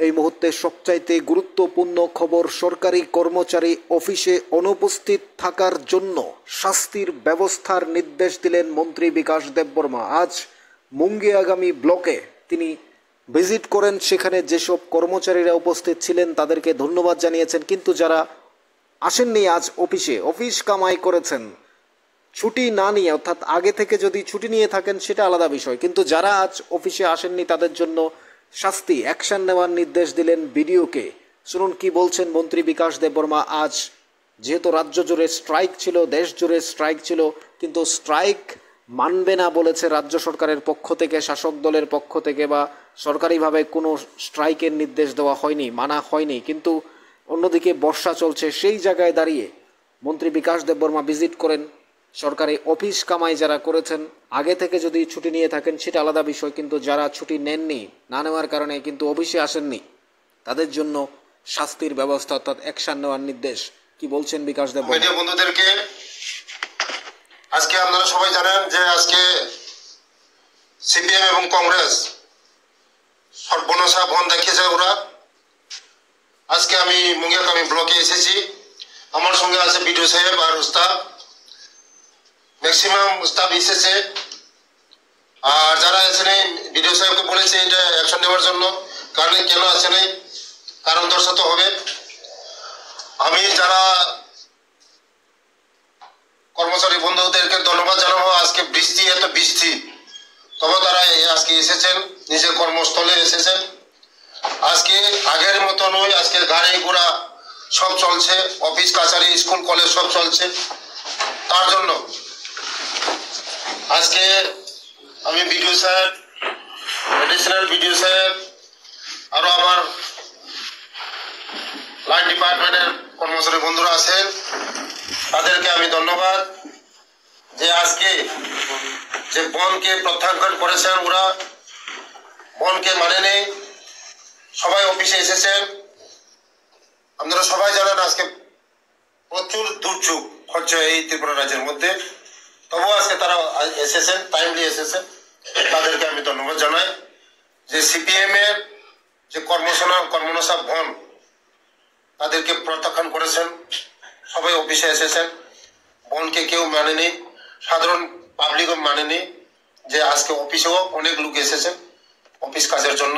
এই মুহূর্তে সবচাইতে গুরুত্বপূর্ণ খবর, সরকারি কর্মচারী অফিসে অনুপস্থিত থাকার জন্য শাস্তির ব্যবস্থার নির্দেশ দিলেন মন্ত্রী বিকাশ দেববর্মা। আজ মুঙ্গিয়াগামী ব্লকে তিনি ভিজিট করেন, সেখানে যেসব কর্মচারীরা উপস্থিত ছিলেন তাদেরকে ধন্যবাদ জানিয়েছেন। কিন্তু যারা আসেননি আজ অফিসে, অফিস কামাই করেছেন, ছুটি না নিয়ে, অর্থাৎ আগে থেকে যদি ছুটি নিয়ে থাকেন সেটা আলাদা বিষয়, কিন্তু যারা আজ অফিসে আসেননি তাদের জন্য শাস্তি, অ্যাকশন নেওয়ার নির্দেশ দিলেন বিডিওকে। শুনুন কি বলছেন মন্ত্রী বিকাশ দেববর্মা। আজ যেহেতু রাজ্য জুড়ে স্ট্রাইক ছিল, দেশ জুড়ে স্ট্রাইক ছিল, কিন্তু স্ট্রাইক মানবে না বলেছে রাজ্য সরকারের পক্ষ থেকে, শাসক দলের পক্ষ থেকে, বা সরকারিভাবে কোনো স্ট্রাইকের নির্দেশ দেওয়া হয়নি, মানা হয়নি। কিন্তু অন্যদিকে বর্ষা চলছে, সেই জায়গায় দাঁড়িয়ে মন্ত্রী বিকাশ দেববর্মা ভিজিট করেন। সরকারি অফিস কামাই যারা করেছেন, আগে থেকে যদি ছুটি নিয়ে থাকেন সেটা আলাদা বিষয়, কিন্তু যারা ছুটি নেননি, না নেওয়ার কারণে কিন্তু অফিসে আসেননি, তাদের জন্য শাস্তির ব্যবস্থা, অর্থাৎ অ্যাকশন নেওয়ার নির্দেশ। কি বলছেন বিকাশ দেববর্মা? মিডিয়া বন্ধুদেরকে আজকে আপনারা সবাই জানেন যে আজকে সিপিএম এবং কংগ্রেস সর্বনাশা বন দেখিয়েছে ওরা। আজকে আমি মুঙ্গিয়াগামী ব্লকে এসেছি, আমার সঙ্গে আছে বিডিও সাহেব আর স্টাফ, ম্যাক্সিমাম স্টাফ এসেছে। আর যারা এসে বিডিও সাহেবকে বলেছে এটা অ্যাকশন নেওয়ার জন্য, কারণ কেন আসে নাই কারণ দর্শাতে হবে। আমি যারা কর্মচারী বন্ধুদেরকে ধন্যবাদ জানাবো। আজকে বৃষ্টি, এত বৃষ্টি, তবে তারা আজকে এসেছেন, নিজের কর্মস্থলে এসেছেন। আজকে আগের মতো নয়, আজকে গাড়ি ঘোড়া সব চলছে, অফিস কাছারি স্কুল কলেজ সব চলছে। তার জন্য আজকে আমি বিডিও সাহেব, এডিশনাল বিডিও সাহেব, আরো আমার লাইন ডিপার্টমেন্টের কর্মচারী বন্ধুরা আছেন, তাদেরকে আমি ধন্যবাদ যে আজকে যে বনকে প্রত্যাখ্যান করেছেন, ওরা বনকে মানে নেই, সবাই অফিসে এসেছেন। আপনারা সবাই জানেন আজকে প্রচুর দুর্যোগ হচ্ছে এই ত্রিপুরা রাজ্যের মধ্যে, তবুও আজকে তারা এসেছেন, টাইমলি এসেছেন, তাদেরকে আমি ধন্যবাদ জানাই। যে সিপিএম এর যে কর্মনাশা বন, তাদেরকে প্রত্যাখ্যান করেছেন, সবাই অফিসে এসেছেন। বনকে কেউ মানেনি, সাধারণ পাবলিকও মানেনি। যে আজকে অফিসেও অনেক লোক এসেছেন অফিস কাজের জন্য,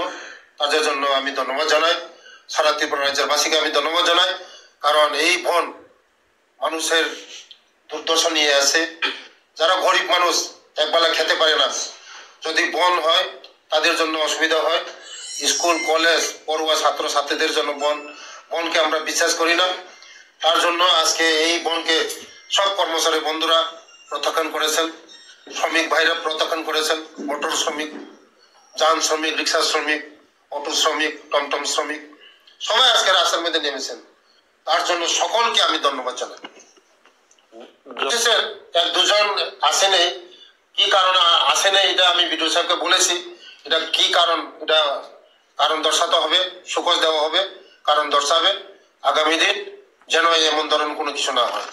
তাদের জন্য আমি ধন্যবাদ জানাই। সারা ত্রিপুরা রাজ্যের বাসীকে আমি ধন্যবাদ জানাই, কারণ এই বন মানুষের দুর্দশা নিয়ে আসে। যারা গরিব মানুষ একবেলা খেতে পারে না, যদি বন হয় তাদের জন্য অসুবিধা হয়। স্কুল কলেজ পড়ুয়া ছাত্র ছাত্রীদের জন্য বনকে আমরা বিশ্বাস করি না। তার জন্য আজকে এই বনকে সব কর্মচারী বন্ধুরা প্রত্যাখ্যান করেছেন, শ্রমিক ভাইরা প্রত্যাখ্যান করেছেন। মোটর শ্রমিক, যান শ্রমিক, রিক্সা শ্রমিক, অটো শ্রমিক, টমটম শ্রমিক সবাই আজকে রাস্তার মধ্যে নেমেছেন। তার জন্য সকলকে আমি ধন্যবাদ জানাই। এক দুজন আসেনি, কি কারণে আসেনি এটা আমি বিডিও সাহেবকে বলেছি। এটা কি কারণ, এটা কারণ দর্শাতে হবে, সুকোজ দেওয়া হবে, কারণ দর্শাবে আগামী দিন যেন এমন ধরনের কোনো কিছু না হয়।